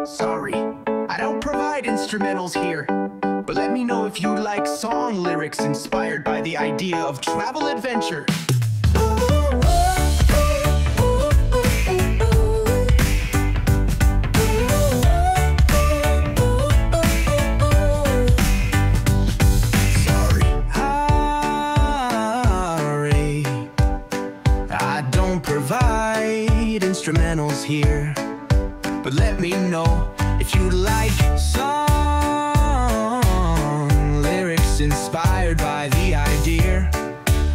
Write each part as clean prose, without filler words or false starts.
Sorry, I don't provide instrumentals here, but let me know if you like song lyrics inspired by the idea of travel adventure. Instrumentals here, but let me know if you like song lyrics inspired by the idea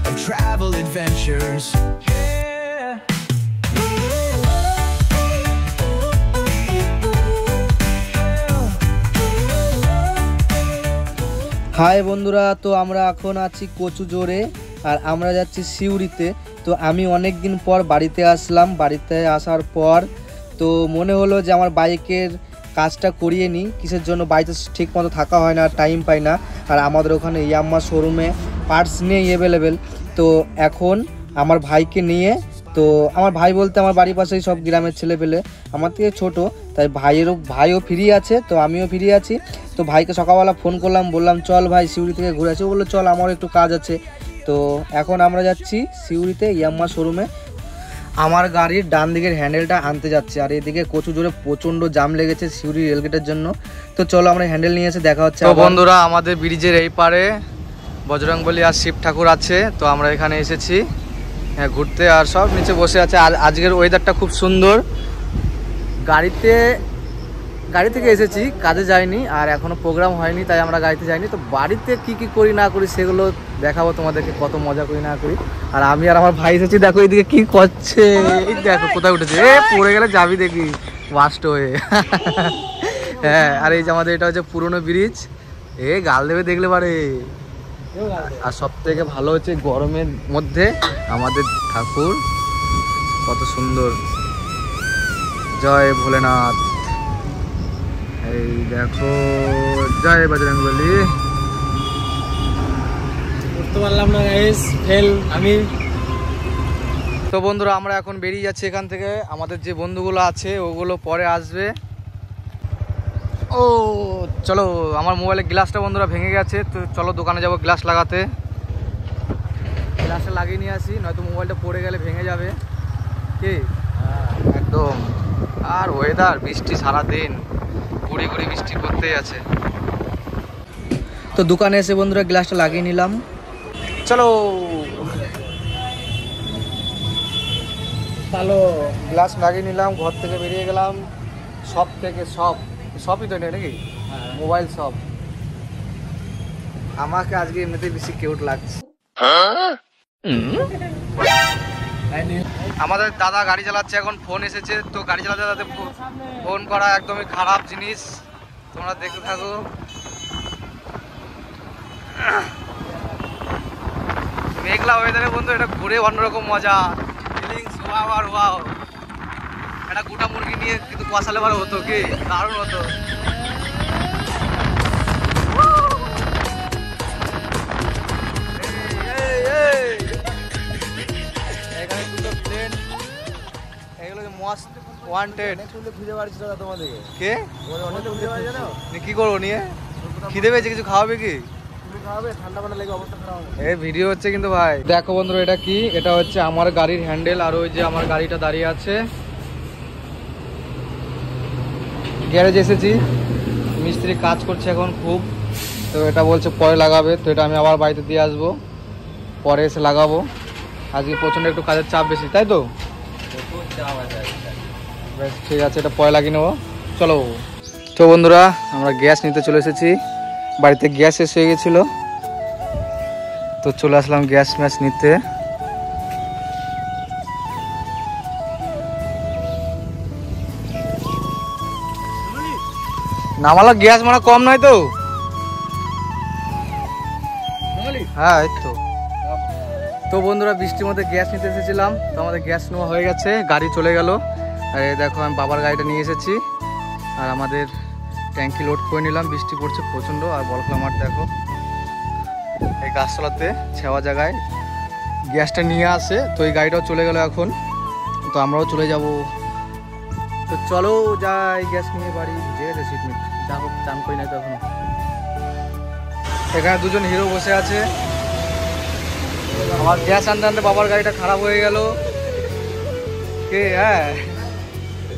of travel adventures. Yeah. Hi বন্ধুরা, তো আমরা এখন আছি কচুজোরে আর আমরা যাচ্ছি সিউড়িতে। তো আমি অনেক দিন পর বাড়িতে আসলাম। বাড়িতে আসার পর তো মনে হলো যে আমার বাইকের কাজটা করিয়ে নিই। কিসের জন্য, বাড়িতে ঠিক মতো থাকা হয় না, টাইম পাই না। আর আমাদের ওখানে ইয়াম্মা শোরুমে পার্টস নেই অ্যাভেলেবেল। তো এখন আমার ভাইকে নিয়ে, তো আমার ভাই বলতে আমার বাড়ির পাশেই সব গ্রামের ছেলে পেলে, আমার থেকে ছোটো, তাই ভাইও ফ্রি আছে, তো আমিও ফ্রি আছি। তো ভাইকে সকালবেলা ফোন করলাম, বললাম চল ভাই সিউড়ি থেকে ঘুরে আসি। ও বললো চল, আমারও একটু কাজ আছে। তো এখন আমরা যাচ্ছি সিউড়িতে ইয়াম্মা শোরুমে। আমার গাড়ির ডান দিকের হ্যান্ডেলটা আনতে যাচ্ছে, আর এদিকে কচুজোরে প্রচণ্ড জাম লেগেছে সিউড়ি রেলগেটের জন্য। তো চলো আমরা হ্যান্ডেল নিয়ে এসে দেখা হচ্ছে। তো বন্ধুরা, আমাদের ব্রিজের এই পারে বজরংবলী আর শিব ঠাকুর আছে। তো আমরা এখানে এসেছি হ্যাঁ ঘুরতে, আর সব নিচে বসে আছে। আর আজকের ওয়েদারটা খুব সুন্দর। গাড়ি থেকে এসেছি, কাজে যাইনি, আর এখনও প্রোগ্রাম হয়নি, তাই আমরা গাড়িতে যাইনি। তো বাড়িতে কি কি করি না করি সেগুলো দেখাবো তোমাদেরকে, কত মজা করি না করি। আর আমি আর আমার ভাই এসেছি, দেখো এইদিকে কি করছে, এই দেখো কোথায় উঠেছে, পড়ে গেলে যাবি দেখি ওয়াস্ট হয়ে। হ্যাঁ, আর এই যে আমাদের এটা হচ্ছে পুরনো ব্রিজ, গাল দেবে দেখলে পারে। আর সব থেকে ভালো হচ্ছে গরমের মধ্যে আমাদের ঠাকুর কত সুন্দর। জয় ভোলেনাথ। এই দেখো, জয় বজরংবলী। করতে পারলাম না গাইস, ফেল আমি। তো বন্ধুরা, আমরা এখন বেরিয়ে যাচ্ছি এখান থেকে। আমাদের যে বন্ধুগুলো আছে ওগুলো পরে আসবে। ও চলো, আমার মোবাইলের গ্লাসটা বন্ধুরা ভেঙে গেছে, তো চলো দোকানে যাবো গ্লাস লাগাতে। গ্লাসটা লাগিয়ে নিয়ে আসি, নয়তো মোবাইলটা পড়ে গেলে ভেঙে যাবে। কি একদম। আর ওয়েদার বৃষ্টি সারাদিন, গুড়ি গুড়ি বৃষ্টি করতেই আছে। তো দোকানে এসে বন্ধুরা গ্লাসটা লাগিয়ে নিলাম। চলো চলো, গ্লাস লাগিয়ে নিলাম, ঘর থেকে বেরিয়ে গেলাম। সব থেকে সবই তো নেই নাকি, মোবাইল সব। আমাকে আজকে এমনিতেই বেশি কিউট লাগছে। আমাদের দাদা গাড়ি চালাচ্ছে, এখন ফোন এসেছে। তো গাড়ি চালাতে চালাতে ফোন করা একদমই খারাপ জিনিস, তোমরা দেখতে থাকো। মেঘলা ওয়েদারে বন্ধু এটা ঘুরে অন্যরকম মজা, ফিলিংস ওয়াও আর ওয়াও। একটা গোটা মুরগি নিয়ে কিন্তু কষালে ভালো হতো, কি দারুণ হতো। এখানে দুটো প্লেন, এগুলো মস্ত ওয়ান্টেড। খুঁজে পাচ্ছি দাদা তোমাদেরকে। কে অনেক খুঁজে পাচ্ছি না, কি করবো নিয়ে? খিদে পেয়েছে, কিছু খাওয়াবে কি? খাওয়াবে, ঠান্ডা পানি লেগে অবস্থা খারাপ হবে। এই ভিডিও হচ্ছে কিন্তু ভাই। দেখো বন্ধুরা, এটা কি? এটা হচ্ছে আমার গাড়ির হ্যান্ডেল। আর ওই যে আমার গাড়িটা দাঁড়িয়ে আছে, গ্যারেজ এসেছি, মিস্ত্রি কাজ করছে এখন খুব। তো এটা বলছে পরে লাগাবে, তো এটা আমি আবার বাড়িতে দিয়ে আসবো, পরে এসে লাগাবো। আজকে প্রচণ্ড একটু কাজের চাপ বেশি, তাই তো? বেশ ঠিক আছে, এটা পরে লাগিয়ে নেবো। চলো। তো বন্ধুরা, আমরা গ্যাস নিতে চলে এসেছি। বাড়িতে গ্যাস শেষ হয়ে গেছিলো, তো চলে আসলাম গ্যাস ম্যাস নিতে। নামালা গ্যাস মানে কম নয় তো? হ্যাঁ এই তো। তো বন্ধুরা, বৃষ্টির মধ্যে গ্যাস নিতে এসেছিলাম, তো আমাদের গ্যাস নেওয়া হয়ে গেছে, গাড়ি চলে গেল। আর এই দেখো, আমি বাবার গাড়িটা নিয়ে এসেছি, আর আমাদের ট্যাঙ্কি লোড করে নিলাম। বৃষ্টি পড়ছে প্রচণ্ড, আর বলখলা মাঠ দেখো, এই গাছতলাতে ছেওয়া জায়গায় গ্যাসটা নিয়ে আসে। তো এই গাড়িটাও চলে গেল এখন, তো আমরাও চলে যাব। তো চলো যাই গ্যাস নিয়ে বাড়ি, যে গেছে সিট মিট, যা হোক চান করি নাই তো এখনো। এখানে দুজন হিরো বসে আছে। আমার গ্যাস আনতে আনতে বাবার গাড়িটা খারাপ হয়ে গেল। কে? হ্যাঁ,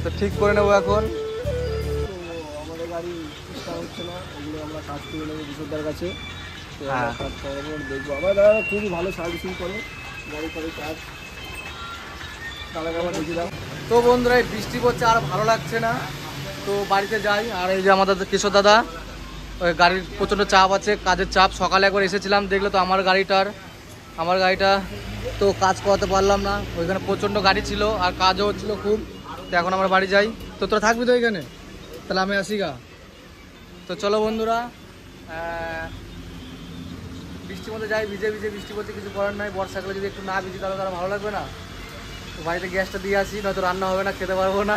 তো ঠিক করে নেবো এখন। আমাদের গাড়ি স্টার্ট হচ্ছে না, ওগুলো আমরা কাজ করে নেবো বিশুদ্ধার কাছে। তো আমরা কাজ করার পর দেখবো। আমার দাদা খুবই ভালো সার্ভিসিং করে, গাড়ি করে কাজ দাদাকে আমার দেখে দাও। তো বন্ধুরা এই বৃষ্টি পড়ছে আর ভালো লাগছে না, তো বাড়িতে যাই। আর এই যে আমাদের কিশোর দাদা, ওই গাড়ির প্রচণ্ড চাপ আছে, কাজের চাপ। সকালে একবার এসেছিলাম, দেখলে তো আমার গাড়িটা তো কাজ করাতে পারলাম না, ওইখানে প্রচণ্ড গাড়ি ছিল আর কাজও হচ্ছিলো খুব। তো এখন আমরা বাড়ি যাই। তো তোরা থাকবি তো এখানে? তাহলে আমি আসি গা। তো চলো বন্ধুরা, বৃষ্টির মধ্যে যাই, ভিজে ভিজে বৃষ্টি পড়ছে, কিছু করার নাই। বর্ষাকালে যদি একটু না ভিজি তাহলে তারা ভালো লাগবে না। তো বাড়িতে গ্যাসটা দিয়ে আসি, নয়তো রান্না হবে না, খেতে পারবো না।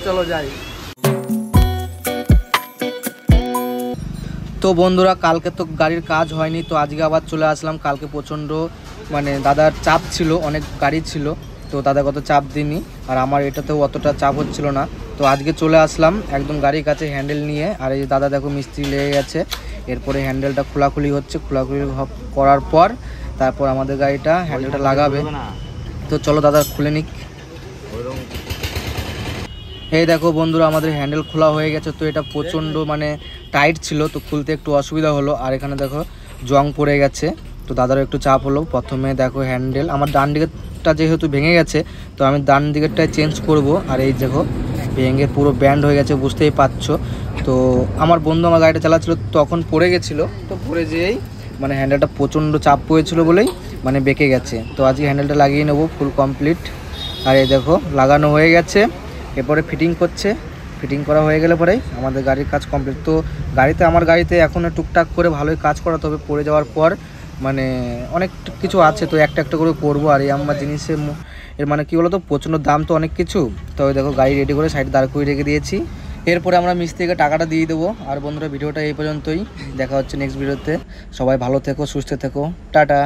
চলো যাই। তো বন্ধুরা কালকে তো গাড়ির কাজ হয়নি, তো আজকে আবার চলে আসলাম। কালকে প্রচণ্ড মানে দাদার চাপ ছিল, অনেক গাড়ি ছিল, তো দাদা কত চাপ দিইনি, আর আমার এটাতেও অতটা চাপ হচ্ছিল না। তো আজকে চলে আসলাম একদম গাড়ির কাছে হ্যান্ডেল নিয়ে। আর এই দাদা দেখো মিস্ত্রি লেগে গেছে, এরপরে হ্যান্ডেলটা খোলাখুলি হচ্ছে। খোলাখুলি করার পর তারপর আমাদের গাড়িটা হ্যান্ডেলটা লাগাবে। তো চলো দাদা খুলে নিক। এই দেখো বন্ধুরা আমাদের হ্যান্ডেল খোলা হয়ে গেছে। তো এটা প্রচণ্ড মানে টাইট ছিল, তো খুলতে একটু অসুবিধা হলো। আর এখানে দেখো জং পড়ে গেছে, তো দাদারও একটু চাপ হলো। প্রথমে দেখো হ্যান্ডেল আমার ডান দিকেরটা যেহেতু ভেঙে গেছে, তো আমি ডান দিকেরটাই চেঞ্জ করব। আর এই দেখো ভেঙে পুরো ব্যান্ড হয়ে গেছে, বুঝতেই পারছো। তো আমার বন্ধু আমার গাড়িটা চালাচ্ছিল, তখন পড়ে গেছিলো, তো পড়ে যেয়েই মানে হ্যান্ডেলটা প্রচণ্ড চাপ পড়েছিল বলেই মানে বেঁকে গেছে। তো আজকে হ্যান্ডেলটা লাগিয়ে নেবো ফুল কমপ্লিট। আর এই দেখো লাগানো হয়ে গেছে, এরপরে ফিটিং করছে। ফিটিং করা হয়ে গেলে পরেই আমাদের গাড়ির কাজ কমপ্লিট। তো আমার গাড়িতে এখন টুকটাক করে ভালোই কাজ করাতে হবে। পড়ে যাওয়ার পর মানে অনেক কিছু আছে, তো একটা একটা করে করবো। আর এই আমার জিনিসের এর মানে কী বলো তো, প্রচণ্ড দাম তো অনেক কিছু। তো দেখো গাড়ি রেডি করে সাইডে দাঁড় করে রেখে দিয়েছি। এরপরে আমরা মিস্ত্রিকে টাকাটা দিয়ে দেবো। আর বন্ধুরা ভিডিওটা এই পর্যন্তই, দেখা হচ্ছে নেক্সট ভিডিওতে। সবাই ভালো থেকো, সুস্থ থেকো, টাটা।